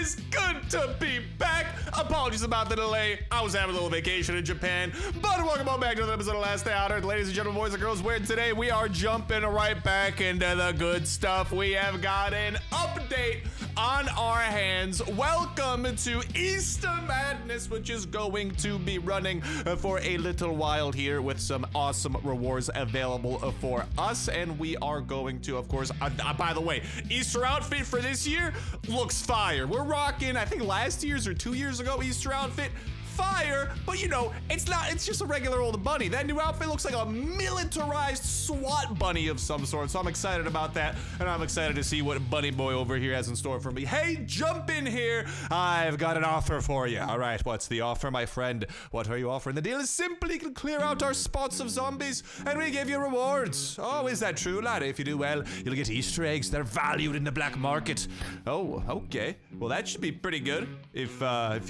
is good to be back. Apologies about the delay. I was having a little vacation in Japan, but welcome on back to another episode of Last Day on Earth. Ladies and gentlemen, boys and girls, where today we are jumping right back into the good stuff. We have got an update on our hands. Welcome to Easter Madness, which is going to be running for a little while here with some awesome rewards available for us. And we are going to, of course, by the way, Easter outfit for this year looks fire. We're rocking, I think last year's or 2 years ago Easter outfit. Fire, but you know, it's not, it's just a regular old bunny. That new outfit looks like a militarized SWAT bunny of some sort, so I'm excited about that, and I'm excited to see what Bunny Boy over here has in store for me. Hey, jump in here. I've got an offer for you. All right, what's the offer, my friend? What are you offering? The deal is simply to clear out our spots of zombies, and we give you rewards. Oh, is that true, lad? If you do well, you'll get Easter eggs. They're valued in the black market. Oh, okay. Well, that should be pretty good, if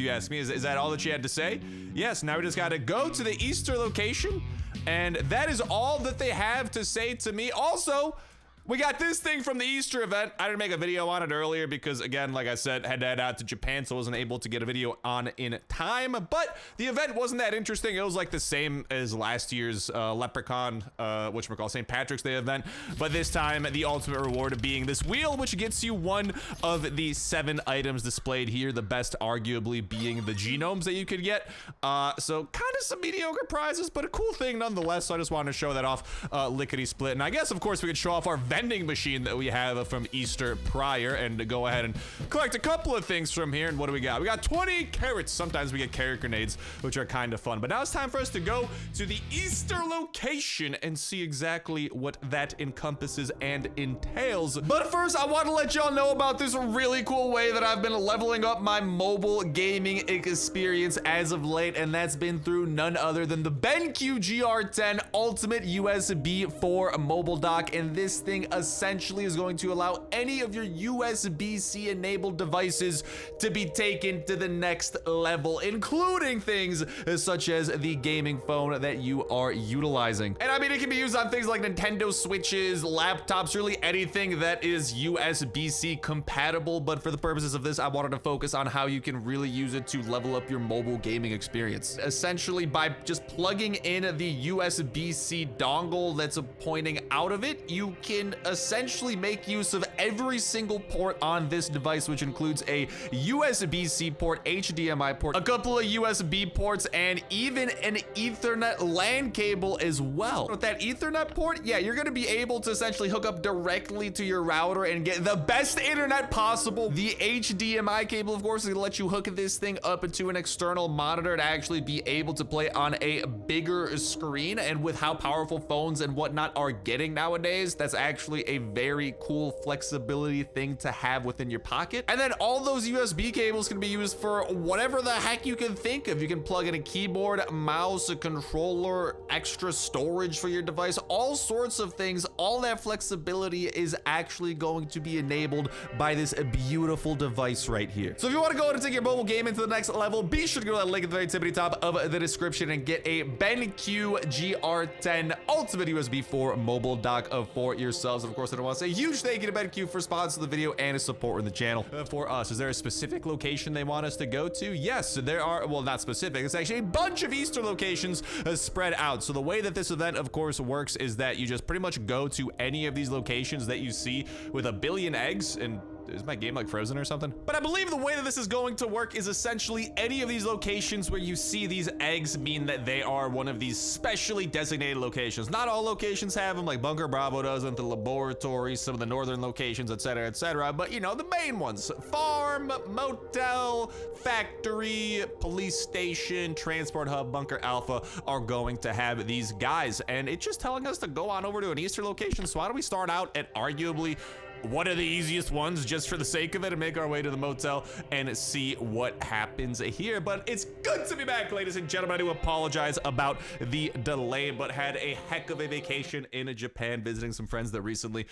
you ask me. Is that all that you had to say? Yes, now we just gotta go to the Easter location, and that is all that they have to say to me. Also, we got this thing from the Easter event. I didn't make a video on it earlier because, again, like I said, had to head out to Japan, so I wasn't able to get a video on in time. But the event wasn't that interesting. It was like the same as last year's Leprechaun, whatchamacallit, St. Patrick's Day event. But this time, the ultimate reward being this wheel, which gets you one of the 7 items displayed here. The best, arguably, being the genomes that you could get. So kind of some mediocre prizes, but a cool thing nonetheless. So I just wanted to show that off lickety-split. And I guess, of course, we could show off our vending machine that we have from Easter prior and to go ahead and collect a couple of things from here. And what do we got? We got 20 carrots. Sometimes we get carrot grenades, which are kind of fun. But now it's time for us to go to the Easter location and see exactly what that encompasses and entails. But first, I want to let y'all know about this really cool way that I've been leveling up my mobile gaming experience as of late, and that's been through none other than the BenQ GR10 Ultimate USB 4 mobile dock. And this thing essentially is going to allow any of your USB-C enabled devices to be taken to the next level, including things such as the gaming phone that you are utilizing. And I mean, it can be used on things like Nintendo Switches, laptops, really anything that is USB-C compatible. But for the purposes of this, I wanted to focus on how you can really use it to level up your mobile gaming experience. Essentially, by just plugging in the USB-C dongle that's pointing out of it, you can essentially make use of every single port on this device, which includes a USB-C port, HDMI port, a couple of USB ports, and even an Ethernet LAN cable as well. With that Ethernet port, yeah, you're gonna be able to essentially hook up directly to your router and get the best internet possible. The HDMI cable, of course, is gonna let you hook this thing up into an external monitor to actually be able to play on a bigger screen. And with how powerful phones and whatnot are getting nowadays, that's actually a very cool flexibility thing to have within your pocket. And then all those USB cables can be used for whatever the heck you can think of. You can plug in a keyboard, mouse, a controller, extra storage for your device, all sorts of things. All that flexibility is actually going to be enabled by this beautiful device right here. So if you want to go ahead and take your mobile gaming to the next level, be sure to go to that link at the very tippity top of the description and get a BenQ GR10 Ultimate USB 4 mobile dock for yourselves. And of course, I want to say a huge thank you to BenQ for sponsoring the video and supporting the channel for us. Is there a specific location they want us to go to? Yes, there are. Well, not specific. It's actually a bunch of Easter locations spread out. So the way that this event, of course, works is that you just pretty much go to any of these locations that you see with a billion eggs. And is my game like frozen or something? But I believe the way that this is going to work is essentially any of these locations where you see these eggs mean that they are one of these specially designated locations. Not all locations have them, like Bunker Bravo doesn't, the laboratory, some of the northern locations, etc., etc. But you know, the main ones: farm, motel, factory, police station, transport hub, Bunker Alpha are going to have these guys. And it's just telling us to go on over to an Easter location. So why don't we start out at arguably one of the easiest ones just for the sake of it and make our way to the motel and see what happens here. But it's good to be back, ladies and gentlemen. I do apologize about the delay, but had a heck of a vacation in Japan visiting some friends that recently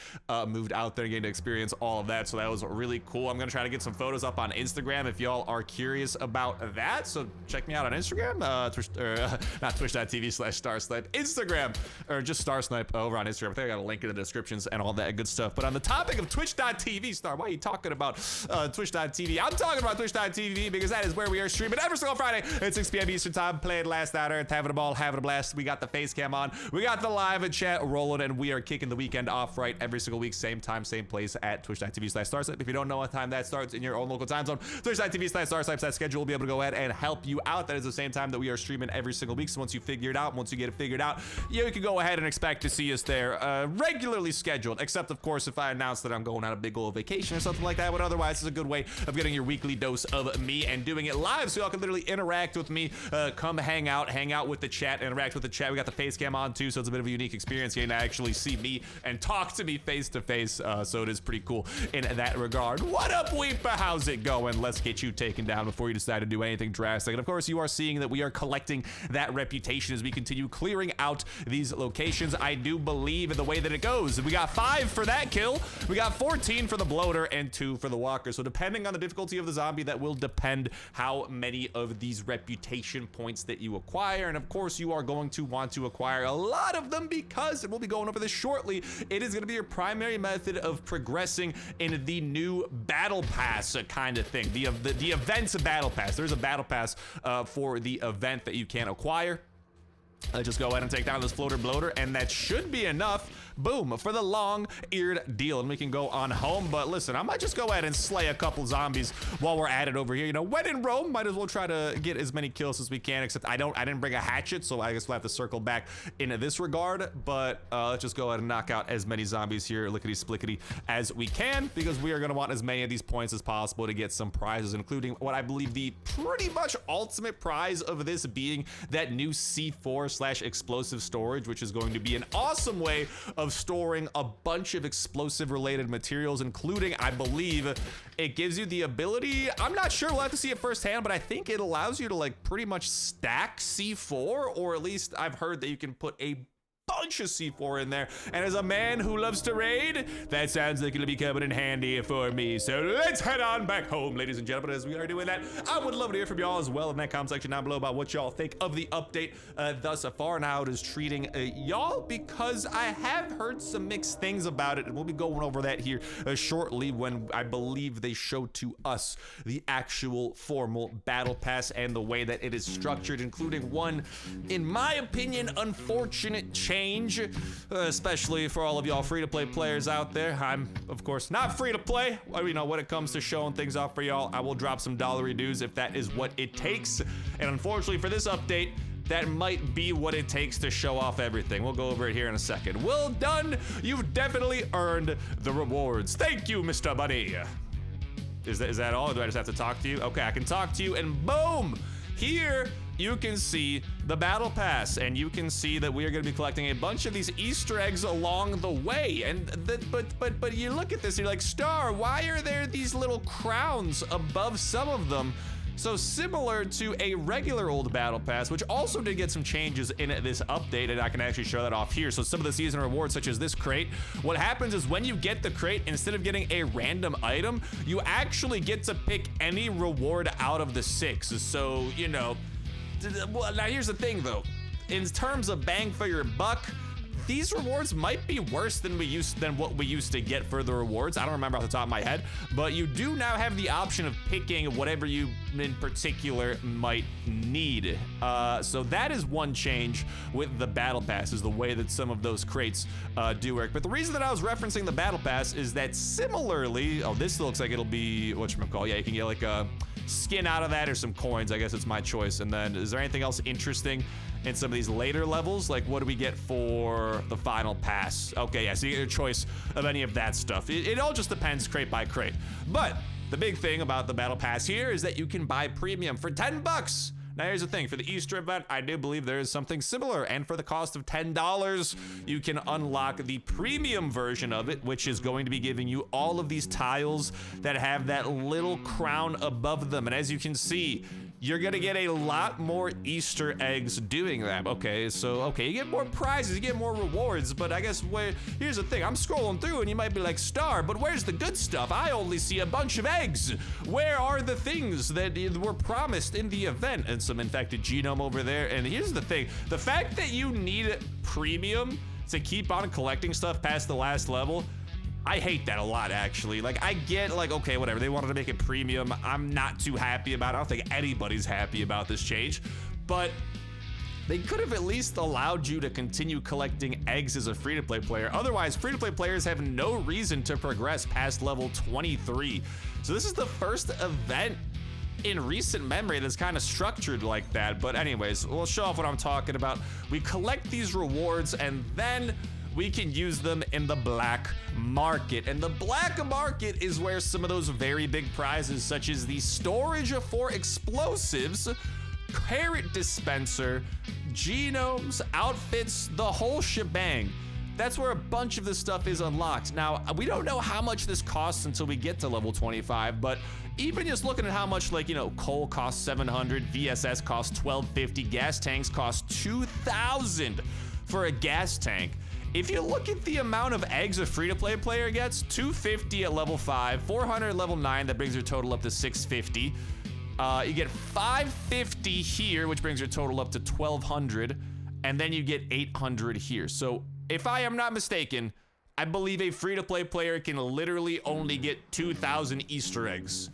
moved out there and getting to experience all of that. So that was really cool. I'm gonna try to get some photos up on Instagram if y'all are curious about that. So check me out on Instagram, not twitch.tv/Starsnipe, Instagram, or just Starsnipe over on Instagram. I think I got a link in the descriptions and all that good stuff. But on the topic of of Twitch.tv, Star, why are you talking about Twitch.tv? I'm talking about Twitch.tv because that is where we are streaming every single Friday at 6 p.m. Eastern time, playing Last Out Earth, having a ball, having a blast. We got the face cam on, we got the live chat rolling, and we are kicking the weekend off right every single week, same time, same place at Twitch.tv/Starsnipe. If you don't know what time that starts in your own local time zone, Twitch.tv/Starsnipe, that schedule will be able to go ahead and help you out. That is the same time that we are streaming every single week. So once you figure it out, once you get it figured out, you can go ahead and expect to see us there regularly scheduled, except of course if I announce that I'm going on a big old vacation or something like that. But otherwise, it's a good way of getting your weekly dose of me and doing it live, so y'all can literally interact with me. Come hang out with the chat, interact with the chat. We got the face cam on too, so it's a bit of a unique experience getting to actually see me and talk to me face to face. So it is pretty cool in that regard. What up, Weepa? How's it going? Let's get you taken down before you decide to do anything drastic. And of course, you are seeing that we are collecting that reputation as we continue clearing out these locations. I do believe in the way that it goes. We got 5 for that kill, we got 14 for the bloater, and 2 for the walker. So depending on the difficulty of the zombie, that will depend how many of these reputation points that you acquire. And of course, you are going to want to acquire a lot of them because, and we'll be going over this shortly, it is going to be your primary method of progressing in the new battle pass kind of thing. The event's a battle pass. There's a battle pass for the event that you can acquire. Just go ahead and take down this floater bloater, and that should be enough, boom, for the long-eared deal, and we can go on home. But listen, I might just go ahead and slay a couple zombies while we're at it over here. You know, when in Rome, might as well try to get as many kills as we can, except I didn't bring a hatchet, so I guess we'll have to circle back in this regard. But let's just go ahead and knock out as many zombies here, lickety-splickety, as we can, because we are going to want as many of these points as possible to get some prizes, including what I believe the pretty much ultimate prize of this being that new C4/explosive storage, which is going to be an awesome way of storing a bunch of explosive related materials, including, I believe, it gives you the ability, I'm not sure, we'll have to see it firsthand, but I think it allows you to like pretty much stack C4, or at least I've heard that you can put a bunch of C4 in there, and as a man who loves to raid, that sounds like it'll be coming in handy for me. So let's head on back home, ladies and gentlemen. As we are doing that, I would love to hear from y'all as well in that comment section down below about what y'all think of the update thus far and how it is treating y'all, because I have heard some mixed things about it, and we'll be going over that here shortly when I believe they show to us the actual formal battle pass and the way that it is structured, including one, in my opinion, unfortunate change, especially for all of y'all free-to-play players out there. I'm, of course, not free-to-play. You know, when it comes to showing things off for y'all, I will drop some dollary dues if that is what it takes. And unfortunately for this update, that might be what it takes to show off everything. We'll go over it here in a second. Well done. You've definitely earned the rewards. Thank you, Mr. Bunny. Is that all? Or do I just have to talk to you? Okay, I can talk to you, and boom! Here, you can see the battle pass, and you can see that we are going to be collecting a bunch of these Easter eggs along the way. And but you look at this, you're like, Star, why are there these little crowns above some of them? So similar to a regular old battle pass, which also did get some changes in this update, and I can actually show that off here. So some of the season rewards, such as this crate, what happens is when you get the crate, instead of getting a random item, you actually get to pick any reward out of the 6. So, you know, well, now here's the thing though, in terms of bang for your buck, these rewards might be worse than what we used to get for the rewards. I don't remember off the top of my head, but you do now have the option of picking whatever you in particular might need. So that is one change with the battle pass, is the way that some of those crates do work. But the reason that I was referencing the battle pass is that similarly, oh, this looks like it'll be, whatchamacall, yeah, you can get like a skin out of that or some coins. I guess it's my choice. And then is there anything else interesting in some of these later levels? Like, what do we get for the final pass? Okay, yeah, so you get your choice of any of that stuff. It all just depends crate by crate. But the big thing about the battle pass here is that you can buy premium for 10 bucks. Now here's the thing, for the Easter event, I do believe there is something similar, and for the cost of $10, you can unlock the premium version of it, which is going to be giving you all of these tiles that have that little crown above them. And as you can see, you're gonna get a lot more Easter eggs doing that. Okay, so, okay, you get more prizes, you get more rewards, but I guess here's the thing, I'm scrolling through and you might be like, Star, but where's the good stuff? I only see a bunch of eggs. Where are the things that were promised in the event? And some infected genome over there. And here's the thing, the fact that you need premium to keep on collecting stuff past the last level, I hate that a lot, actually. Like, I get, like, okay, whatever. They wanted to make it premium. I'm not too happy about it. I don't think anybody's happy about this change. But they could have at least allowed you to continue collecting eggs as a free-to-play player. Otherwise, free-to-play players have no reason to progress past level 23. So this is the first event in recent memory that's kind of structured like that. But anyways, we'll show off what I'm talking about. We collect these rewards, and then we can use them in the black market. And the black market is where some of those very big prizes, such as the storage for explosives, carrot dispenser, genomes, outfits, the whole shebang. That's where a bunch of this stuff is unlocked. Now, we don't know how much this costs until we get to level 25, but even just looking at how much, like, you know, coal costs 700, VSS costs 1250, gas tanks cost 2,000 for a gas tank. If you look at the amount of eggs a free-to-play player gets, 250 at level 5, 400 at level 9, that brings your total up to 650. You get 550 here, which brings your total up to 1,200, and then you get 800 here. So if I am not mistaken, I believe a free-to-play player can literally only get 2,000 Easter eggs.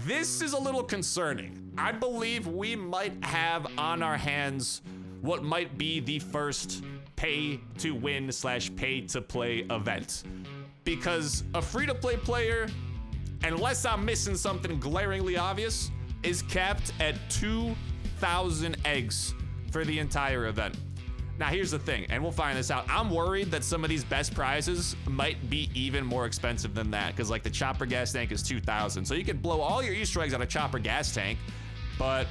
This is a little concerning. I believe we might have on our hands what might be the first pay-to-win / pay-to-play event. Because a free-to-play player, unless I'm missing something glaringly obvious, is capped at 2,000 eggs for the entire event. Now, here's the thing, and we'll find this out. I'm worried that some of these best prizes might be even more expensive than that, because like the chopper gas tank is 2,000. So you could blow all your Easter eggs on a chopper gas tank, but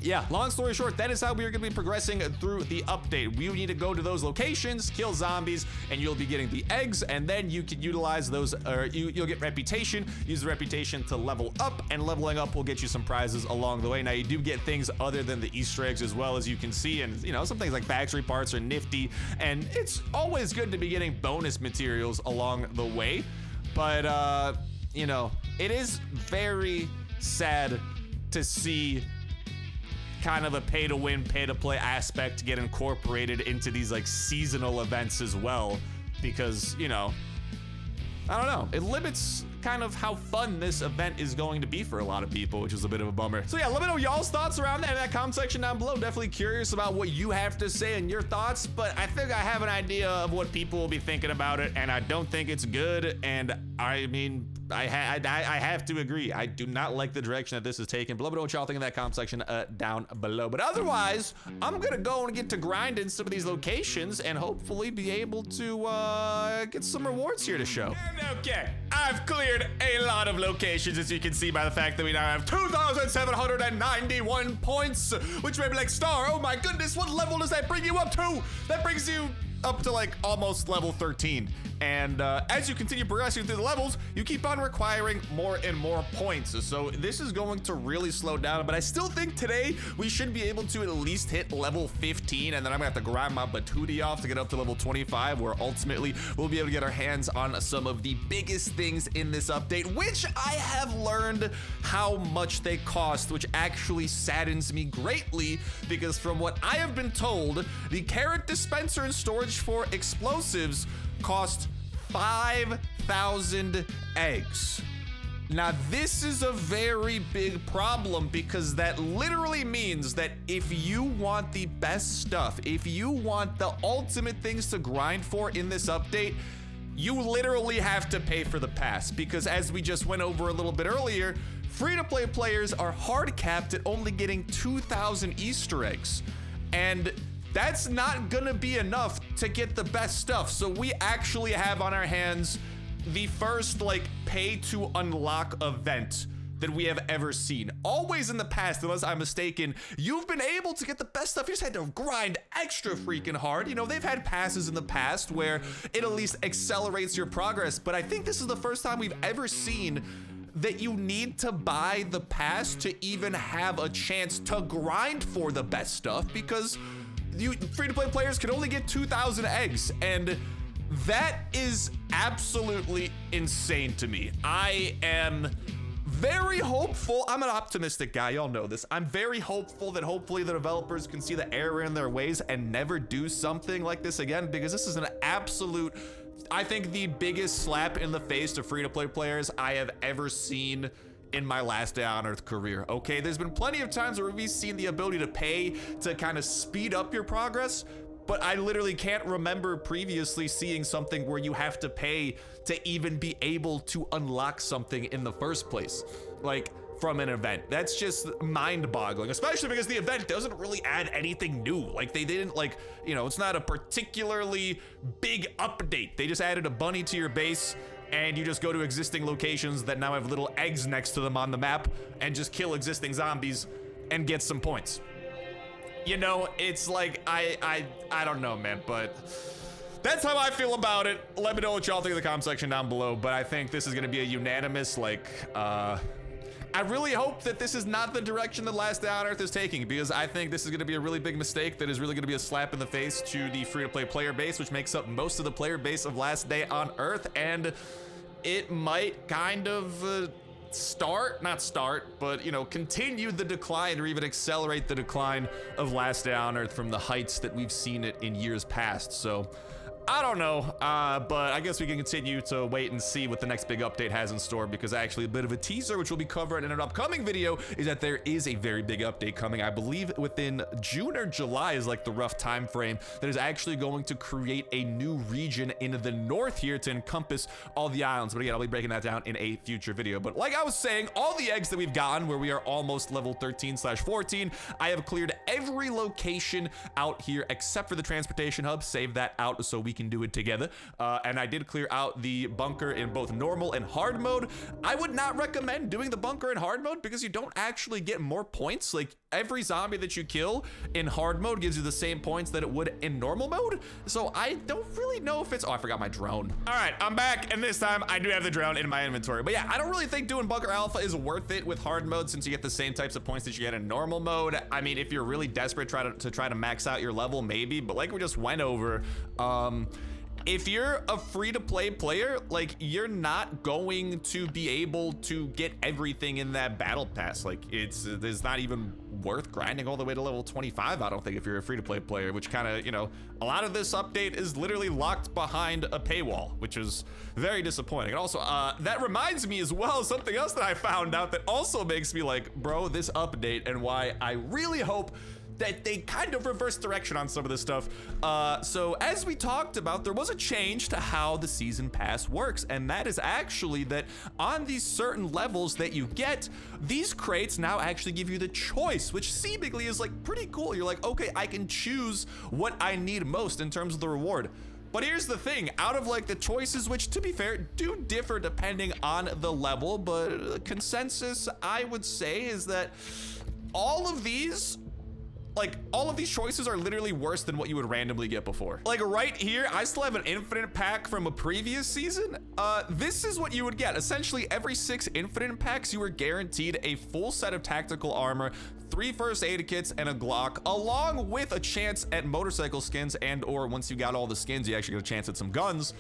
yeah, long story short, that is how we are going to be progressing through the update. We need to go to those locations, kill zombies, and you'll be getting the eggs, and then you can utilize those, or you'll get reputation, use the reputation to level up, and leveling up will get you some prizes along the way. Now, you do get things other than the Easter eggs as well, as you can see, and you know, some things like factory parts are nifty, and it's always good to be getting bonus materials along the way. But, you know, it is very sad to see kind of a pay-to-win, pay-to-play aspect get incorporated into these like seasonal events as well, because, you know, I don't know, it limits kind of how fun this event is going to be for a lot of people, which is a bit of a bummer. So yeah, let me know y'all's thoughts around that in that comment section down below. Definitely curious about what you have to say and your thoughts, but I think I have an idea of what people will be thinking about it, and I don't think it's good. And I mean, I have to agree. I do not like the direction that this is taken. But let me know what y'all think in that comment section down below. But otherwise, I'm gonna go and get to grinding some of these locations and hopefully be able to get some rewards here to show. And okay, I've cleared a lot of locations, as you can see by the fact that we now have 2,791 points, which made me like, Star, oh my goodness, what level does that bring you up to? That brings you up to like almost level 13. And as you continue progressing through the levels, you keep on requiring more and more points. So this is going to really slow down, but I still think today we should be able to at least hit level 15, and then I'm gonna have to grind my batootie off to get up to level 25, where ultimately we'll be able to get our hands on some of the biggest things in this update, which I have learned how much they cost, which actually saddens me greatly, because from what I have been told, the carrot dispenser and storage for explosives cost 5,000 eggs. Now, this is a very big problem, because that literally means that if you want the best stuff, if you want the ultimate things to grind for in this update, you literally have to pay for the pass, because as we just went over a little bit earlier, free-to-play players are hard capped at only getting 2,000 Easter eggs. And that's not gonna be enough to get the best stuff. So we actually have on our hands the first like pay to unlock event that we have ever seen. Always in the past, unless I'm mistaken, you've been able to get the best stuff. You just had to grind extra freaking hard. You know, they've had passes in the past where it at least accelerates your progress, but I think this is the first time we've ever seen that you need to buy the pass to even have a chance to grind for the best stuff, because free-to-play players can only get 2,000 eggs, and that is absolutely insane to me. I am very hopeful. I'm an optimistic guy, y'all know this. I'm very hopeful that hopefully the developers can see the error in their ways and never do something like this again, because this is an absolute I think the biggest slap in the face to free-to-play players I have ever seen in my Last Day on Earth career. Okay, there's been plenty of times where we've seen the ability to pay to kind of speed up your progress, but I literally can't remember previously seeing something where you have to pay to even be able to unlock something in the first place, like from an event. That's just mind-boggling, especially because the event doesn't really add anything new. Like they didn't, like, you know, it's not a particularly big update. They just added a bunny to your base, and you just go to existing locations that now have little eggs next to them on the map and just kill existing zombies and get some points. You know, it's like, I don't know, man, but that's how I feel about it. Let me know what y'all think in the comment section down below, but I think this is gonna be a unanimous, like, I really hope that this is not the direction that Last Day on Earth is taking, because I think this is gonna be a really big mistake that is really gonna be a slap in the face to the free-to-play player base, which makes up most of the player base of Last Day on Earth, and it might kind of not start, but, you know, continue the decline or even accelerate the decline of Last Day on Earth from the heights that we've seen it in years past. So I don't know, but I guess we can continue to wait and see what the next big update has in store, because actually a bit of a teaser, which we'll be covering in an upcoming video, is that there is a very big update coming. I believe within June or July is like the rough time frame, that is actually going to create a new region in the north here to encompass all the islands. But again, I'll be breaking that down in a future video. But like I was saying, all the eggs that we've gotten, where we are almost level 13/14, I have cleared every location out here except for the transportation hub. Save that out so we can do it together. And I did clear out the bunker in both normal and hard mode. I would not recommend doing the bunker in hard mode because you don't actually get more points. Like, every zombie that you kill in hard mode gives you the same points that it would in normal mode. So I don't really know if it's, oh, I forgot my drone. All right, I'm back, and this time I do have the drone in my inventory. But yeah, I don't really think doing bunker alpha is worth it with hard mode, since you get the same types of points that you get in normal mode. I mean, if you're really desperate to try to max out your level, maybe, but like we just went over, if you're a free-to-play player, like, you're not going to be able to get everything in that battle pass. Like, it's not even worth grinding all the way to level 25, I don't think, if you're a free-to-play player, which kind of, you know, a lot of this update is literally locked behind a paywall, which is very disappointing. And also, that reminds me as well, something else that I found out that also makes me like, bro, this update, and why I really hope that they kind of reverse direction on some of this stuff. So as we talked about, there was a change to how the season pass works, and that is actually that on these certain levels that you get, these crates now actually give you the choice, which seemingly is like pretty cool. You're like, okay, I can choose what I need most in terms of the reward. But here's the thing, out of like the choices, which to be fair, do differ depending on the level, but consensus I would say is that all of these choices are literally worse than what you would randomly get before. Like right here, I still have an infinite pack from a previous season. This is what you would get. Essentially, every 6 infinite packs, you were guaranteed a full set of tactical armor, 3 first aid kits, and a Glock, along with a chance at motorcycle skins, and or once you got all the skins, you actually get a chance at some guns.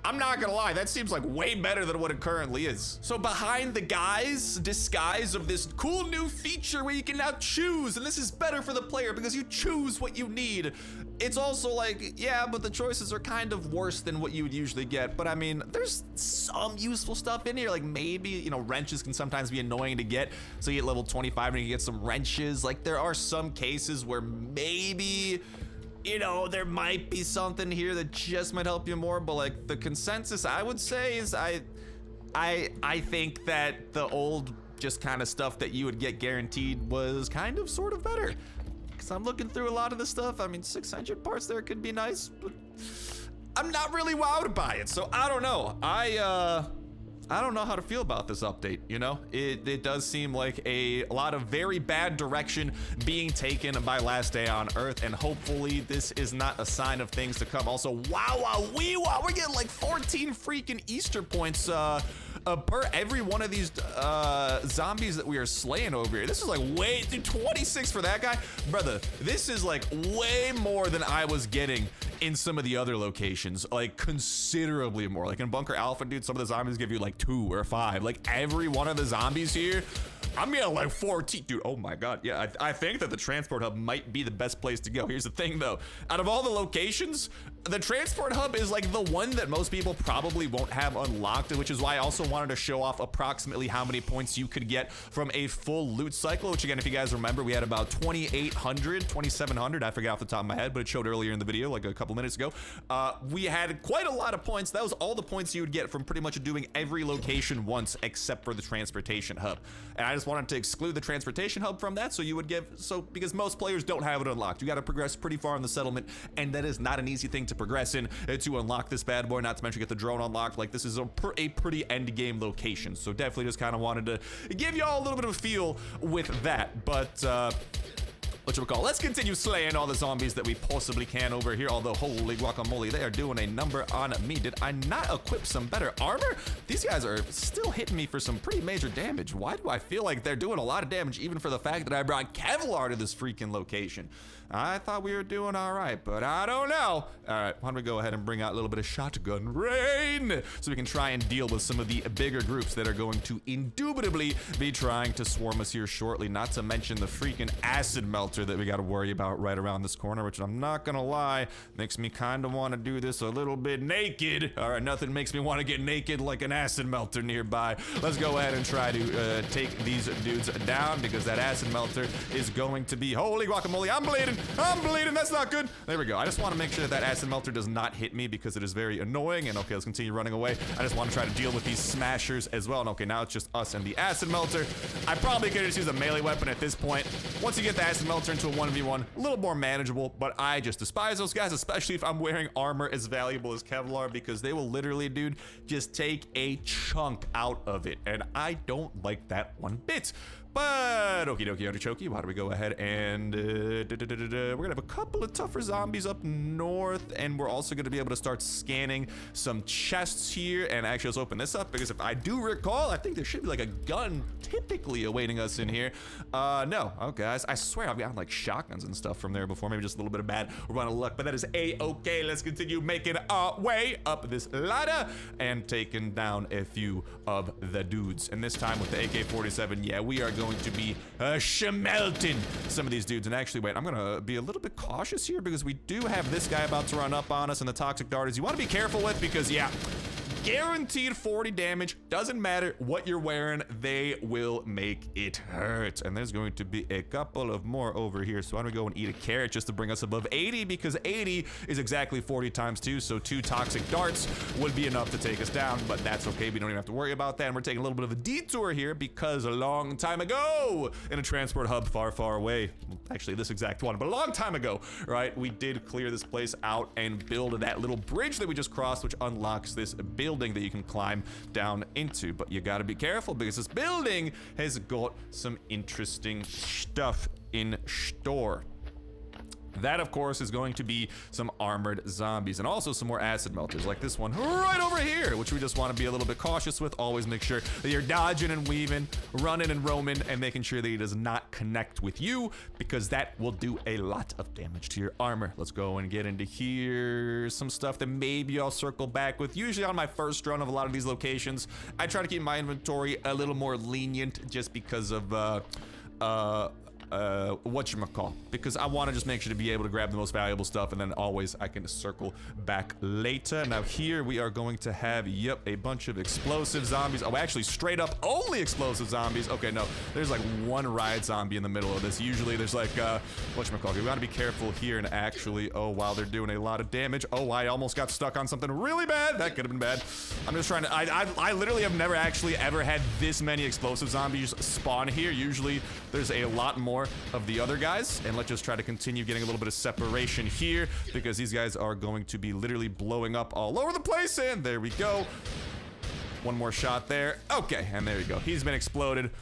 I'm not gonna lie, that seems like way better than what it currently is. So behind the disguise of this cool new feature where you can now choose, and this is better for the player because you choose what you need, it's also like, yeah, but the choices are kind of worse than what you would usually get. But I mean, there's some useful stuff in here, like maybe, you know, wrenches can sometimes be annoying to get, so you get level 25 and you get some wrenches. Like, there are some cases where maybe, you know, there might be something here that just might help you more, but like the consensus I would say is I think that the old just kind of stuff that you would get guaranteed was kind of sort of better. Because I'm looking through a lot of the stuff. I mean, 600 parts there could be nice, but I'm not really wowed by it. So I don't know. I don't know how to feel about this update, you know? It does seem like a lot of very bad direction being taken by Last Day on Earth, and hopefully this is not a sign of things to come. Also, wow, we're getting like 14 freaking Easter points per every one of these zombies that we are slaying over here. This is like way, dude, 26 for that guy. Brother, this is like way more than I was getting in some of the other locations, like considerably more. Like in Bunker Alpha, dude, some of the zombies give you like 2 or 5. Like every one of the zombies here, I'm getting like 14. Dude, oh my God. Yeah, I think that the transport hub might be the best place to go. Here's the thing though. Out of all the locations, the transport hub is like the one that most people probably won't have unlocked, which is why I also wanted to show off approximately how many points you could get from a full loot cycle, which again, if you guys remember, we had about 2,800, 2,700, I forget off the top of my head, but it showed earlier in the video, like a couple minutes ago. We had quite a lot of points. That was all the points you would get from pretty much doing every location once except for the transportation hub. And I just wanted to exclude the transportation hub from that, so you would because most players don't have it unlocked. You got to progress pretty far in the settlement, and that is not an easy thing to progress in to unlock this bad boy, not to mention get the drone unlocked. Like, this is a pretty end game location, so definitely just kind of wanted to give y'all a little bit of a feel with that. But whatchamacallit, let's continue slaying all the zombies that we possibly can over here. Although, holy guacamole, they are doing a number on me. Did I not equip some better armor? These guys are still hitting me for some pretty major damage. Why do I feel like they're doing a lot of damage, even for the fact that I brought Kevlar to this freaking location? I thought we were doing all right, but I don't know. All right, why don't we go ahead and bring out a little bit of shotgun rain so we can try and deal with some of the bigger groups that are going to indubitably be trying to swarm us here shortly, not to mention the freaking acid melter that we got to worry about right around this corner, which I'm not gonna lie, makes me kind of want to do this a little bit naked. All right, nothing makes me want to get naked like an acid melter nearby. Let's go ahead and try to take these dudes down, because that acid melter is going to be, holy guacamole, I'm bleeding, that's not good. There we go. I just want to make sure that acid melter does not hit me, because it is very annoying. And okay, let's continue running away. I just want to try to deal with these smashers as well. And okay, now it's just us and the acid melter. I probably could just use a melee weapon at this point. Once you get the acid melter into a 1v1, a little more manageable, but I just despise those guys, especially if I'm wearing armor as valuable as Kevlar, because they will literally, dude, just take a chunk out of it, and I don't like that one bit. But okie dokie artichoke, why don't we go ahead and we're gonna have a couple of tougher zombies up north, and we're also gonna be able to start scanning some chests here. And actually, let's open this up, because if I do recall, I think there should be like a gun typically awaiting us in here. No, oh guys, I swear I've gotten like shotguns and stuff from there before, maybe just a little bit of bad run of luck, but that is a-okay. Let's continue making our way up this ladder and taking down a few of the dudes. And this time with the AK-47, yeah, we are going to be schmelting some of these dudes. And actually, wait, I'm gonna be a little bit cautious here, because we do have this guy about to run up on us, and the toxic darters you want to be careful with, because yeah, guaranteed 40 damage. Doesn't matter what you're wearing, they will make it hurt. And there's going to be a couple of more over here, so why don't we go and eat a carrot just to bring us above 80, because 80 is exactly 40 times 2, so 2 toxic darts would be enough to take us down. But that's okay, we don't even have to worry about that. And we're taking a little bit of a detour here, because a long time ago in a transport hub far away, actually this exact one, but a long time ago, right, we did clear this place out and build that little bridge that we just crossed, which unlocks this building that you can climb down into. But you gotta be careful, because this building has got some interesting stuff in store. That, of course, is going to be some armored zombies, and also some more acid melters, like this one right over here, which we just want to be a little bit cautious with. Always make sure that you're dodging and weaving, running and roaming, and making sure that he does not connect with you, because that will do a lot of damage to your armor. Let's go and get into here. Some stuff that maybe I'll circle back with. Usually on my first run of a lot of these locations, I try to keep my inventory a little more lenient, just because of whatchamacallit, because I want to just make sure to be able to grab the most valuable stuff, and then always I can circle back later. Now here we are going to have, yep, a bunch of explosive zombies. Oh, actually straight up only explosive zombies. Okay, no, there's like one riot zombie in the middle of this. Usually there's like whatchamacallit. We got to be careful here. And actually, oh wow, they're doing a lot of damage. Oh, I almost got stuck on something really bad. That could have been bad. I'm just trying to, I literally have never actually ever had this many explosive zombies spawn here. Usually there's a lot more of the other guys, and let's just try to continue getting a little bit of separation here, because these guys are going to be literally blowing up all over the place. And there we go, one more shot there. Okay, and there you go, he's been exploded.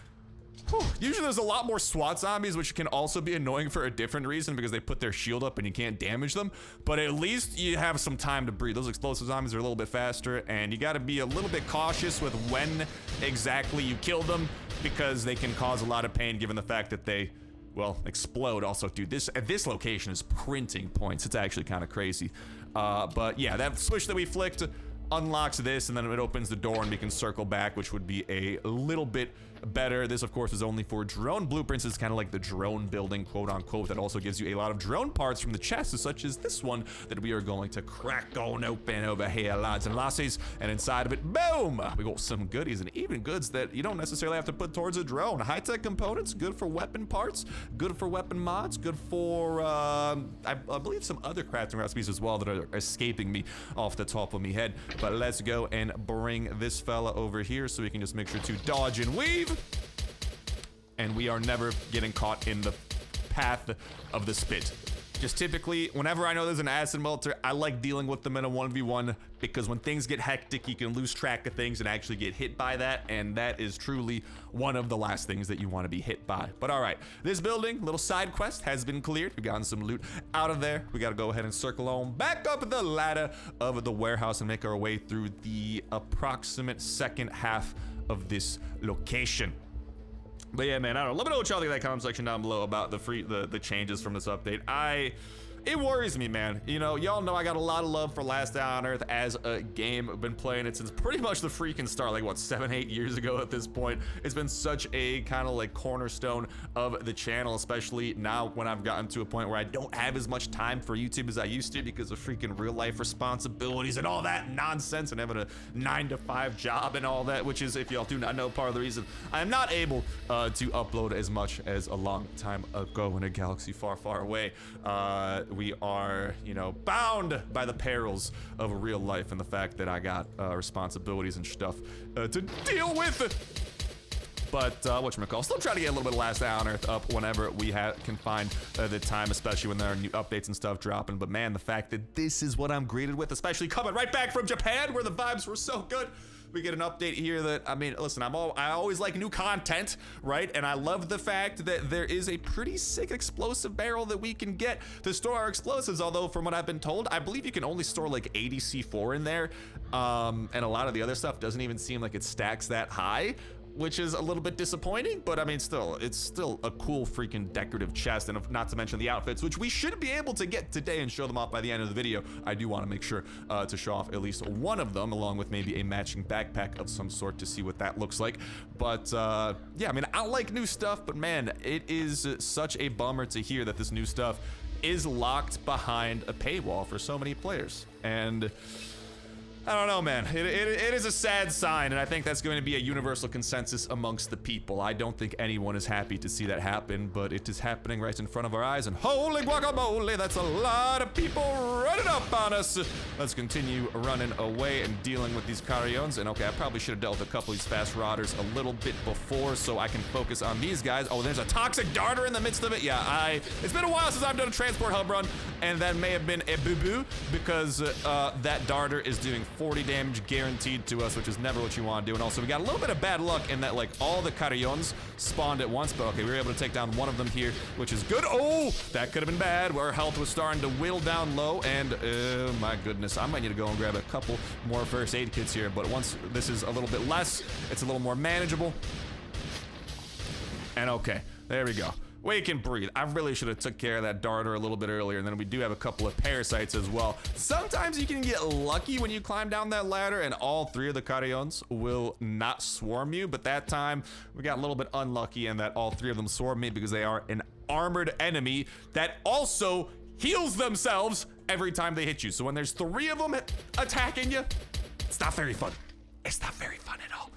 Whew. Usually there's a lot more SWAT zombies, which can also be annoying for a different reason, because they put their shield up and you can't damage them, but at least you have some time to breathe. Those explosive zombies are a little bit faster, and you got to be a little bit cautious with when exactly you kill them, because they can cause a lot of pain given the fact that they, well, explode. Also, dude, this location is printing points. It's actually kind of crazy. But yeah, that switch that we flicked unlocks this, and then it opens the door and we can circle back, which would be a little bit better. This, of course, is only for drone blueprints. It's kind of like the drone building, quote unquote, that also gives you a lot of drone parts from the chests, such as this one that we are going to crack on open over here, lads and lassies. And inside of it, boom, we got some goodies, and even goods that you don't necessarily have to put towards a drone. High-tech components, good for weapon parts, good for weapon mods, good for, I believe some other crafting recipes as well that are escaping me off the top of my head. But let's go and bring this fella over here so we can just make sure to dodge and weave. And we are never getting caught in the path of the spit. Just typically, whenever I know there's an acid melter, I like dealing with them in a 1v1 because when things get hectic, you can lose track of things and actually get hit by that, and that is truly one of the last things that you want to be hit by. But all right, this building, little side quest, has been cleared. We've gotten some loot out of there. We got to go ahead and circle on back up the ladder of the warehouse and make our way through the approximate second half of this location. But yeah, man, I don't know. Let me know what y'all think in that comment section down below about the changes from this update. It worries me, man. You know, y'all know I got a lot of love for Last Day on Earth as a game. I've been playing it since pretty much the freaking start, like what, 7-8 years ago at this point. It's been such a kind of like cornerstone of the channel, especially now when I've gotten to a point where I don't have as much time for YouTube as I used to because of freaking real life responsibilities and all that nonsense and having a 9-to-5 job and all that, which is, if y'all do not know, part of the reason I am not able to upload as much as a long time ago in a galaxy far, far away. We are, you know, bound by the perils of real life and the fact that I got responsibilities and stuff to deal with. But whatchamacallit, still try to get a little bit of Last Day on Earth up whenever we can find the time, especially when there are new updates and stuff dropping. But man, the fact that this is what I'm greeted with, especially coming right back from Japan where the vibes were so good. We get an update here that, I mean, listen, I always like new content, right? And I love the fact that there is a pretty sick explosive barrel that we can get to store our explosives. Although from what I've been told, I believe you can only store like 80 C4 in there. And a lot of the other stuff doesn't even seem like it stacks that high, which is a little bit disappointing, but I mean, still, it's still a cool freaking decorative chest, and not to mention the outfits, which we should be able to get today and show them off by the end of the video. I do want to make sure to show off at least one of them, along with maybe a matching backpack of some sort to see what that looks like. But yeah, I mean, I like new stuff, but man, it is such a bummer to hear that this new stuff is locked behind a paywall for so many players. And I don't know, man. It is a sad sign, and I think that's going to be a universal consensus amongst the people. I don't think anyone is happy to see that happen, but it is happening right in front of our eyes, and holy guacamole, that's a lot of people running up on us. Let's continue running away and dealing with these carrions. And okay, I probably should have dealt with a couple of these fast rotters a little bit before so I can focus on these guys. Oh, there's a toxic darter in the midst of it. Yeah, it's been a while since I've done a transport hub run, and that may have been a boo-boo because that darter is doing 40 damage guaranteed to us, which is never what you want to do. And also, we got a little bit of bad luck in that, like, all the carrions spawned at once, but okay, we were able to take down one of them here, which is good. Oh, that could have been bad. Our health was starting to whittle down low, and oh my goodness, I might need to go and grab a couple more first aid kits here, but once this is a little bit less, it's a little more manageable. And okay, there we go. We can breathe. I really should have took care of that darter a little bit earlier, and then we do have a couple of parasites as well. Sometimes you can get lucky when you climb down that ladder and all three of the carrions will not swarm you, but that time we got a little bit unlucky in that all three of them swarmed me because they are an armored enemy that also heals themselves every time they hit you. So when there's three of them attacking you, it's not very fun. It's not very fun at all.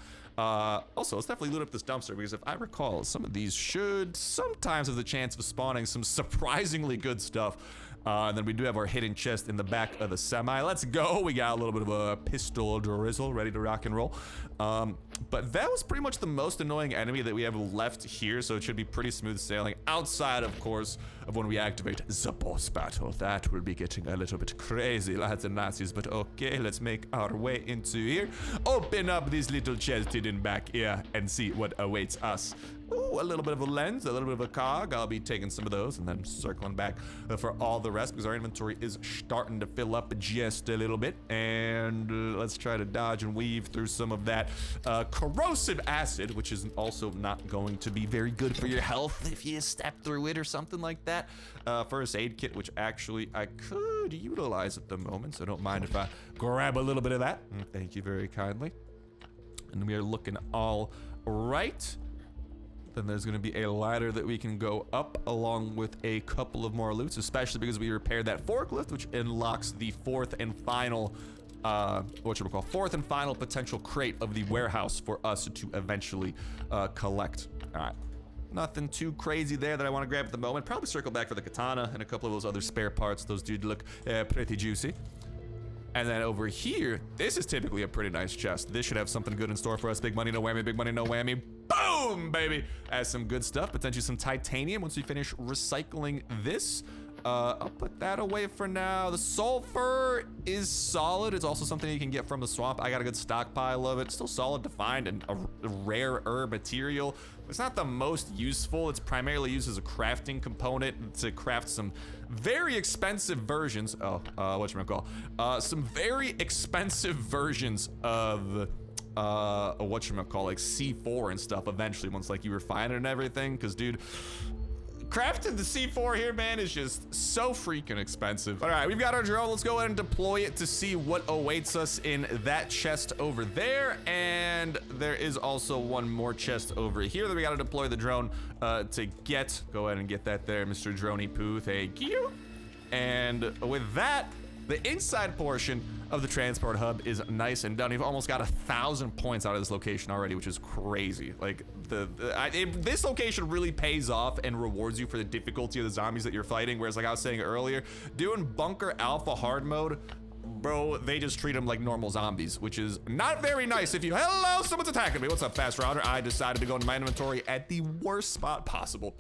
Also, let's definitely loot up this dumpster because if I recall, some of these should sometimes have the chance of spawning some surprisingly good stuff. And then we do have our hidden chest in the back of the semi. Let's go. We got a little bit of a pistol drizzle ready to rock and roll. But that was pretty much the most annoying enemy that we have left here, so it should be pretty smooth sailing outside, of course, of when we activate the boss battle. That will be getting a little bit crazy, lads and Nazis, but okay, let's make our way into here. Open up this little chest hidden back here and see what awaits us. Ooh, a little bit of a lens, a little bit of a cog. I'll be taking some of those and then circling back for all the rest because our inventory is starting to fill up just a little bit. And let's try to dodge and weave through some of that corrosive acid, which is also not going to be very good for your health if you step through it or something like that. First aid kit, which actually I could utilize at the moment, so don't mind if I grab a little bit of that. Thank you very kindly. And we are looking all right. Then there's going to be a ladder that we can go up along with a couple of more loots, especially because we repaired that forklift, which unlocks the fourth and final potential crate of the warehouse for us to eventually collect. All right. Nothing too crazy there that I want to grab at the moment. Probably circle back for the katana and a couple of those other spare parts. Those do look pretty juicy. And then over here, this is typically a pretty nice chest. This should have something good in store for us. Big money, no whammy, big money, no whammy. Boom, baby. Has some good stuff, potentially some titanium once we finish recycling this. I'll put that away for now. The sulfur is solid. It's also something you can get from the swamp. I got a good stockpile of it. Still solid to find and a rare herb material. It's not the most useful. It's primarily used as a crafting component to craft some very expensive versions. Some very expensive versions of like C4 and stuff eventually once like you refine it and everything. Cause dude, crafting the C4 here, man, is just so freaking expensive. All right, we've got our drone. Let's go ahead and deploy it to see what awaits us in that chest over there. And there is also one more chest over here that we got to deploy the drone to get. Go ahead and get that there, Mr. Droney Poo. Thank you. And with that, the inside portion of the transport hub is nice and done. We've almost got 1,000 points out of this location already, which is crazy. Like this location really pays off and rewards you for the difficulty of the zombies that you're fighting. Whereas like I was saying earlier, doing bunker alpha hard mode, bro, they just treat them like normal zombies, which is not very nice. If you, hello, someone's attacking me. What's up, fast router? I decided to go into my inventory at the worst spot possible.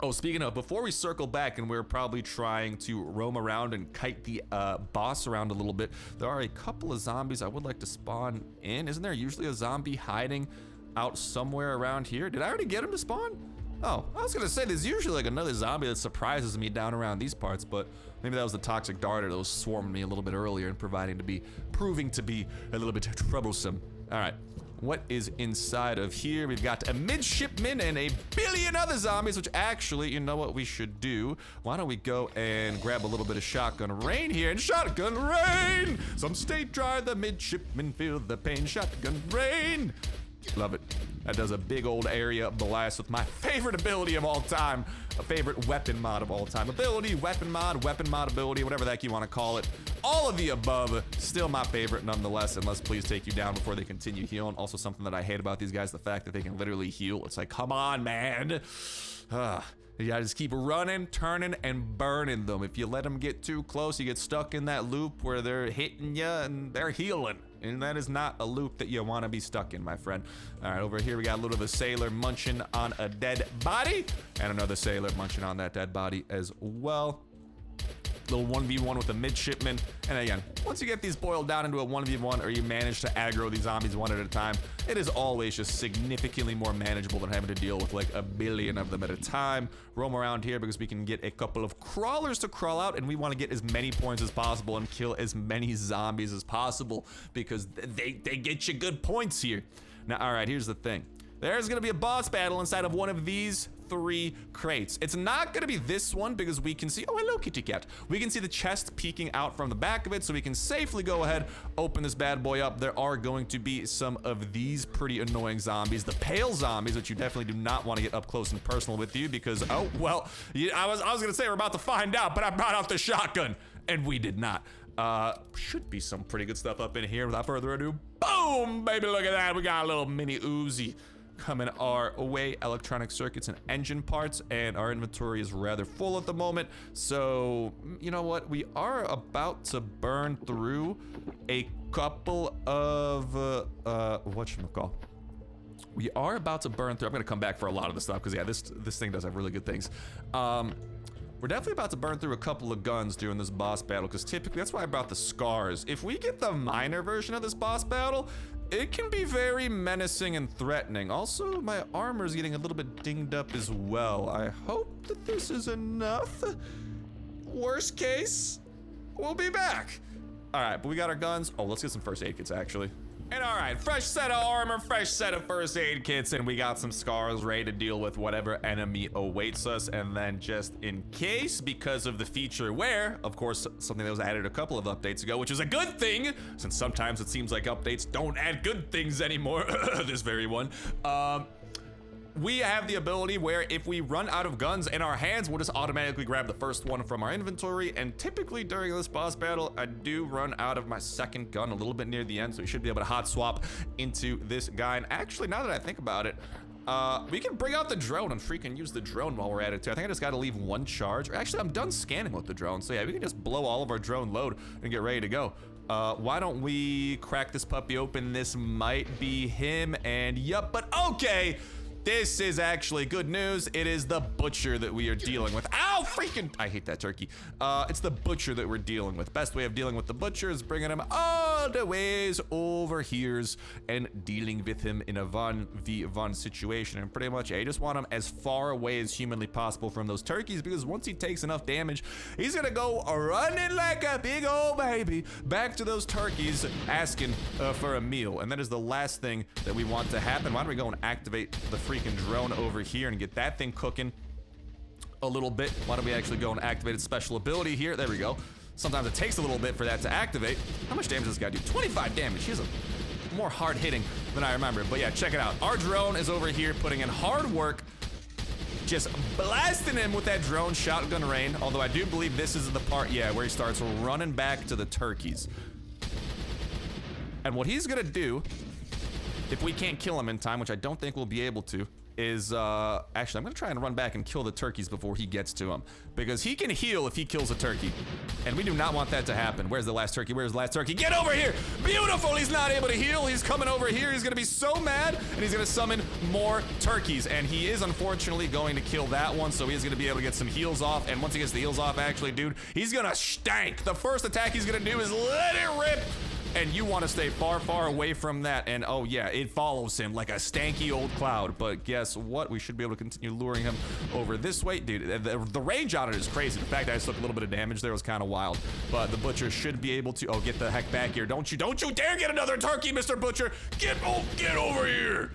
Oh, speaking of, before we circle back, and we're probably trying to roam around and kite the boss around a little bit, there are a couple of zombies I would like to spawn in. Isn't there usually a zombie hiding out somewhere around here? Did I already get him to spawn? Oh, I was gonna say there's usually like another zombie that surprises me down around these parts, but maybe that was the toxic darter that was swarming me a little bit earlier and proving to be a little bit troublesome. All right. What is inside of here? We've got a midshipman and a billion other zombies, which actually, you know what we should do? Why don't we go and grab a little bit of shotgun rain here, and shotgun rain! Some stay dry, the midshipmen feel the pain, shotgun rain! Love it. That does a big old area blast with my favorite ability of all time. A favorite weapon mod of all time. Ability, weapon mod ability, whatever the heck you want to call it. All of the above, still my favorite nonetheless, and let's please take you down before they continue healing. Also something that I hate about these guys, the fact that they can literally heal. It's like, come on, man. You gotta just keep running, turning, and burning them. If you let them get too close, you get stuck in that loop where they're hitting you and they're healing. And that is not a loop that you want to be stuck in, my friend. All right, over here we got a little bit of a sailor munching on a dead body, and another sailor munching on that dead body as well. Little 1v1 with a midshipman. And again, once you get these boiled down into a 1v1 or you manage to aggro these zombies one at a time, it is always just significantly more manageable than having to deal with like a billion of them at a time. Roam around here because we can get a couple of crawlers to crawl out, and we want to get as many points as possible and kill as many zombies as possible because they get you good points here. Now, all right, here's the thing. There's gonna be a boss battle inside of one of these 3 crates. It's not gonna be this one because we can see, oh, hello, kitty cat. We can see the chest peeking out from the back of it, so we can safely go ahead, open this bad boy up. There are going to be some of these pretty annoying zombies, the pale zombies, which you definitely do not want to get up close and personal with you because, oh, well, I was gonna say we're about to find out, but I brought out the shotgun, and we did not. Should be some pretty good stuff up in here. Without further ado, boom, baby, look at that. We got a little mini Uzi coming our way, electronic circuits and engine parts, and our inventory is rather full at the moment. So, you know what? We are about to burn through a couple of, whatchamacall. We are about to burn through, I'm gonna come back for a lot of this stuff, because yeah, this thing does have really good things. We're definitely about to burn through a couple of guns during this boss battle, because typically, that's why I brought the scars. If we get the minor version of this boss battle, it can be very menacing and threatening. Also, my armor's getting a little bit dinged up as well. I hope that this is enough. Worst case, we'll be back. All right, but we got our guns. Oh, let's get some first aid kits, actually. And all right, fresh set of armor, fresh set of first aid kits, and we got some scars ready to deal with whatever enemy awaits us. And then just in case, because of the feature where, of course, something that was added a couple of updates ago, which is a good thing, since sometimes it seems like updates don't add good things anymore, this very one. we have the ability where if we run out of guns in our hands, we'll just automatically grab the first one from our inventory. And typically during this boss battle, I do run out of my second gun a little bit near the end, so we should be able to hot swap into this guy. And actually, now that I think about it, we can bring out the drone and freaking use the drone while we're at it too. I think I just got to leave one charge. Or actually, I'm done scanning with the drone, so yeah, we can just blow all of our drone load and get ready to go. Why don't we crack this puppy open? This might be him, and yup, but okay. This is actually good news. It is the butcher that we are dealing with. Ow, freaking, I hate that turkey. It's the butcher that we're dealing with. Best way of dealing with the butcher is bringing him all the ways over here and dealing with him in a 1v1 situation. And pretty much, I just want him as far away as humanly possible from those turkeys, because once he takes enough damage, he's gonna go running like a big old baby back to those turkeys asking for a meal. And that is the last thing that we want to happen. Why don't we go and activate the freaking drone over here and get that thing cooking a little bit. Why don't we actually go and activate its special ability here? There we go. Sometimes it takes a little bit for that to activate. How much damage does this guy do? 25 damage. He has a more hard hitting than I remember. But yeah, check it out. Our drone is over here putting in hard work, just blasting him with that drone shotgun rain. Although I do believe this is the part, yeah, where he starts running back to the turkeys. And what he's gonna do, if we can't kill him in time, which I don't think we'll be able to, is, actually, I'm gonna try and run back and kill the turkeys before he gets to them. Because he can heal if he kills a turkey. And we do not want that to happen. Where's the last turkey? Where's the last turkey? Get over here! Beautiful! He's not able to heal. He's coming over here. He's gonna be so mad, and he's gonna summon more turkeys. And he is, unfortunately, going to kill that one, so he's gonna be able to get some heals off. And once he gets the heals off, actually, dude, he's gonna stank. The first attack he's gonna do is let it rip. And you want to stay far, far away from that. And oh yeah, it follows him like a stanky old cloud. But guess what? We should be able to continue luring him over this way. Dude, the range on it is crazy. The fact that I just took a little bit of damage there was kind of wild. But the butcher should be able to, oh, get the heck back here. Don't you dare get another turkey, Mr. Butcher. Get over here.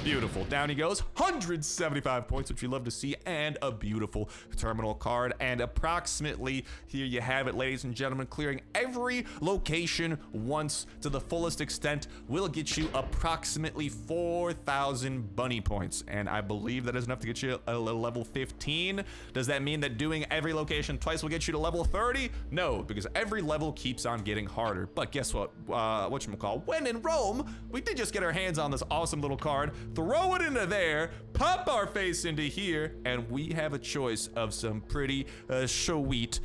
Beautiful. Down he goes. 175 points, which we love to see, and a beautiful terminal card. And approximately, here you have it, ladies and gentlemen, clearing every location once to the fullest extent will get you approximately 4,000 bunny points. And I believe that is enough to get you a level 15. Does that mean that doing every location twice will get you to level 30? No, because every level keeps on getting harder. But guess what? Whatchamacall? When in Rome, we did just get our hands on this awesome little card. Throw it into there, pop our face into here, and we have a choice of some pretty sweet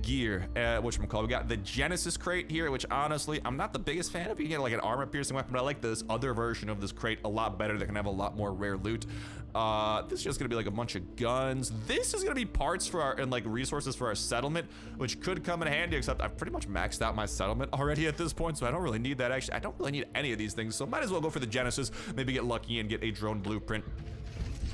gear. Whatchamacall, we got the Genesis crate here, which honestly, I'm not the biggest fan of. You get like an armor-piercing weapon, but I like this other version of this crate a lot better that can have a lot more rare loot. This is just gonna be like a bunch of guns. This is gonna be parts for our, and like resources for our settlement, which could come in handy, except I've pretty much maxed out my settlement already at this point, so I don't really need that. Actually, I don't really need any of these things, so might as well go for the Genesis, maybe get lucky and get a drone blueprint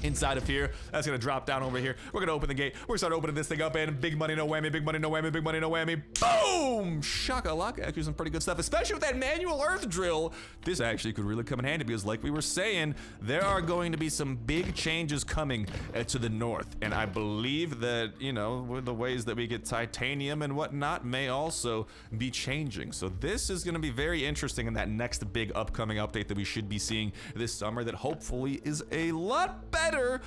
inside of here. That's gonna drop down over here. We're gonna open the gate. We're gonna start opening this thing up, and big money, no whammy, big money, no whammy, big money, no whammy. Boom! Shaka-laka. Actually, some pretty good stuff, especially with that manual earth drill. This actually could really come in handy because, like we were saying, there are going to be some big changes coming to the north. And I believe that, you know, the ways that we get titanium and whatnot may also be changing. So this is gonna be very interesting in that next big upcoming update that we should be seeing this summer that hopefully is a lot better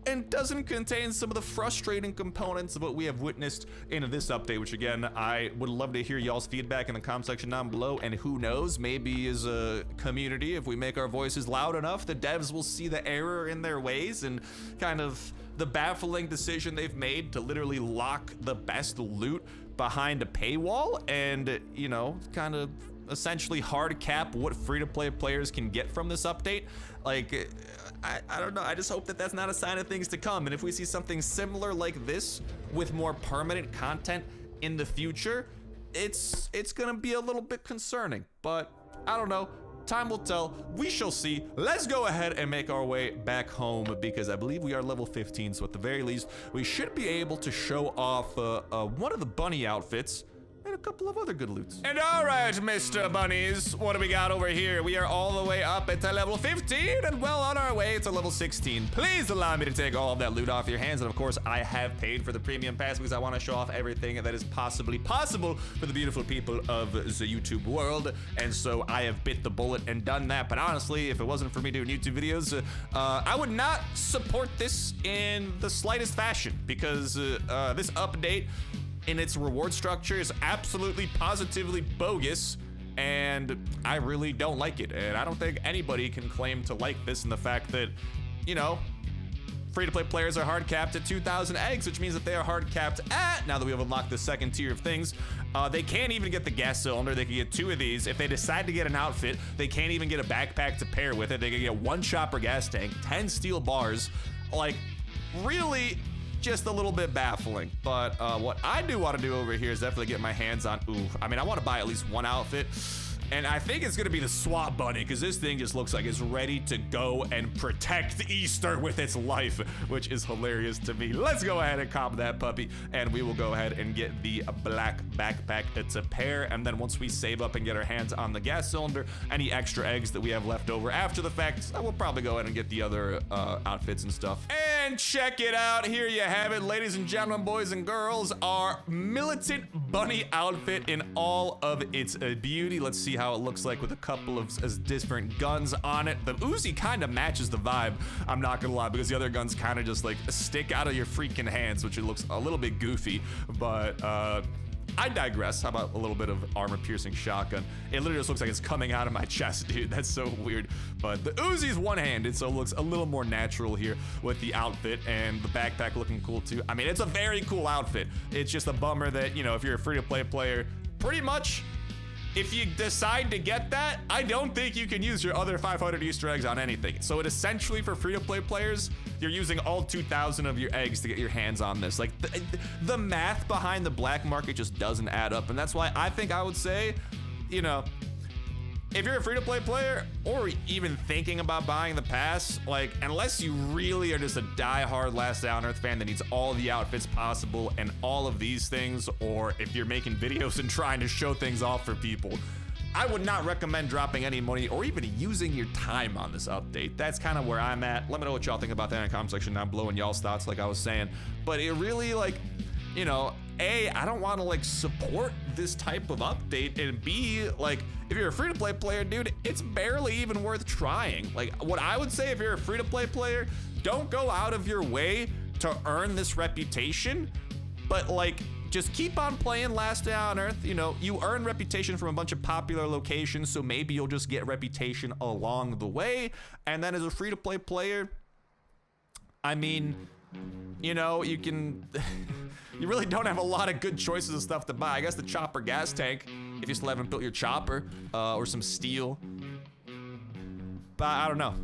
and doesn't contain some of the frustrating components of what we have witnessed in this update, which again, I would love to hear y'all's feedback in the comment section down below. And who knows, maybe as a community, if we make our voices loud enough, the devs will see the error in their ways and kind of the baffling decision they've made to literally lock the best loot behind a paywall and, you know, kind of essentially hard cap what free-to-play players can get from this update. Like, I don't know, I just hope that that's not a sign of things to come. And if we see something similar like this with more permanent content in the future, it's gonna be a little bit concerning. But I don't know, time will tell, we shall see. Let's go ahead and make our way back home because I believe we are level 15, so at the very least, we should be able to show off one of the bunny outfits. And couple of other good loots. And all right, Mr. Bunnies, what do we got over here? We are all the way up at level 15 and well on our way to level 16. Please allow me to take all of that loot off your hands. And of course, I have paid for the premium pass because I want to show off everything that is possibly possible for the beautiful people of the YouTube world. And so I have bit the bullet and done that. But honestly, if it wasn't for me doing YouTube videos, I would not support this in the slightest fashion, because this update in its reward structure is absolutely positively bogus, and I really don't like it. And I don't think anybody can claim to like this, in the fact that, you know, free-to-play players are hard capped at 2,000 eggs, which means that they are hard capped at, now that we have unlocked the second tier of things, they can't even get the gas cylinder. They can get 2 of these. If they decide to get an outfit, they can't even get a backpack to pair with it. They can get 1 chopper gas tank, 10 steel bars. Like, really just a little bit baffling. But what I do want to do over here is definitely get my hands on, I mean, I want to buy at least 1 outfit. And I think it's gonna be the swap bunny, because this thing just looks like it's ready to go and protect Easter with its life, which is hilarious to me. Let's go ahead and cop that puppy, and we will go ahead and get the black backpack to pair. And then once we save up and get our hands on the gas cylinder, any extra eggs that we have left over after the fact, we'll probably go ahead and get the other outfits and stuff. And check it out, here you have it, ladies and gentlemen, boys and girls, our militant bunny outfit in all of its beauty. Let's see how it looks like with a couple of different guns on it. The Uzi kind of matches the vibe, I'm not gonna lie, because the other guns kind of just like stick out of your freaking hands, which it looks a little bit goofy, but I digress. How about a little bit of armor-piercing shotgun? It literally just looks like it's coming out of my chest, dude. That's so weird. But the Uzi's one-handed, so it looks a little more natural here with the outfit, and the backpack looking cool too. I mean, it's a very cool outfit. It's just a bummer that, you know, if you're a free-to-play player, pretty much, if you decide to get that, I don't think you can use your other 500 Easter eggs on anything. So it essentially, for free-to-play players, you're using all 2,000 of your eggs to get your hands on this. Like, the math behind the black market just doesn't add up. And that's why I think I would say, you know, if you're a free-to-play player, or even thinking about buying the pass, like, unless you really are just a die-hard Last Day on Earth fan that needs all the outfits possible and all of these things, or if you're making videos and trying to show things off for people, I would not recommend dropping any money or even using your time on this update. That's kind of where I'm at. Let me know what y'all think about that in the comment section down below and y'all's thoughts, like I was saying. But it really, like, you know, A, I don't want to like support this type of update, and B, like, if you're a free-to-play player, dude, it's barely even worth trying. Like, what I would say, if you're a free-to-play player, don't go out of your way to earn this reputation, but like, just keep on playing Last Day on Earth. You know, you earn reputation from a bunch of popular locations, so maybe you'll just get reputation along the way. And then as a free-to-play player, I mean, you know, you can, you really don't have a lot of good choices of stuff to buy. I guess the chopper gas tank, if you still haven't built your chopper, or some steel. But I don't know.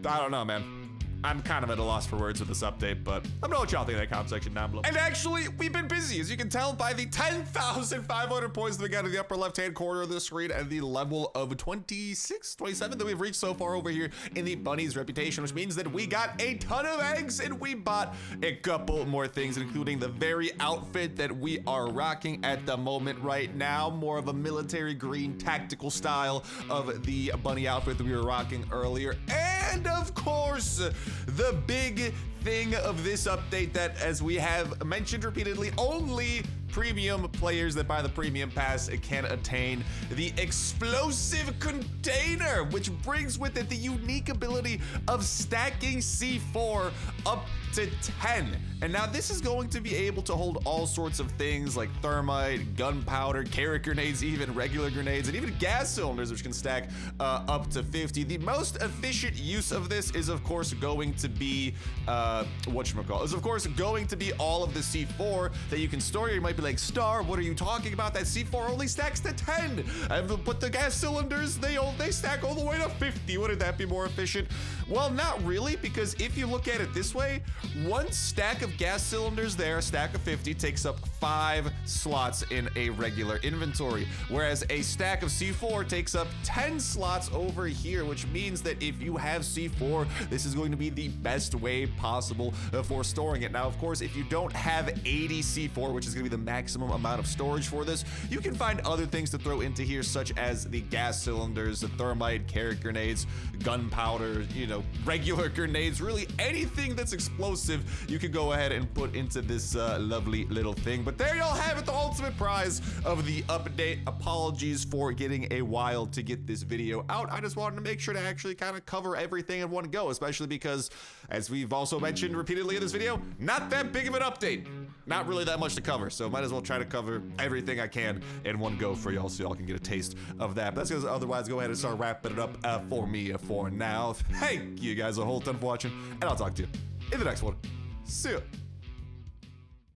I don't know, man. I'm kind of at a loss for words with this update, but let me know what y'all think in the comment section down below. And actually, we've been busy, as you can tell by the 10,500 points that we got in the upper left-hand corner of the screen and the level of 26, 27 that we've reached so far over here in the bunny's reputation, which means that we got a ton of eggs and we bought a couple more things, including the very outfit that we are rocking at the moment right now, more of a military green tactical style of the bunny outfit that we were rocking earlier. And of course, the big thing of this update that, as we have mentioned repeatedly, only premium players that buy the premium pass can attain, the explosive container, which brings with it the unique ability of stacking C4 up to 10. And now this is going to be able to hold all sorts of things like thermite, gunpowder, carrot grenades, even regular grenades, and even gas cylinders, which can stack up to 50. The most efficient use of this is, of course, going to be, whatchamacallit, is of course going to be all of the C4 that you can store. You might be like, Star, what are you talking about? That C4 only stacks to 10. But the gas cylinders, they stack all the way to 50. Wouldn't that be more efficient? Well, not really, because if you look at it this way, One stack of gas cylinders there, a stack of 50, takes up 5 slots in a regular inventory, whereas a stack of C4 takes up 10 slots over here, which means that if you have C4, this is going to be the best way possible for storing it. Now, of course, if you don't have 80 C4, which is going to be the maximum amount of storage for this, you can find other things to throw into here, such as the gas cylinders, the thermite, carrot grenades, gunpowder, you know, regular grenades, really anything that's explosive, you can go ahead and put into this lovely little thing. But there y'all have it, the ultimate prize of the update. Apologies for getting a while to get this video out. I just wanted to make sure to actually kind of cover everything in one go, especially because, as we've also mentioned repeatedly in this video, not that big of an update. Not really that much to cover, so might as well try to cover everything I can in one go for y'all so y'all can get a taste of that. But that's because otherwise, go ahead and start wrapping it up for me for now. Thank you guys a whole ton for watching, and I'll talk to you in the next one. See ya.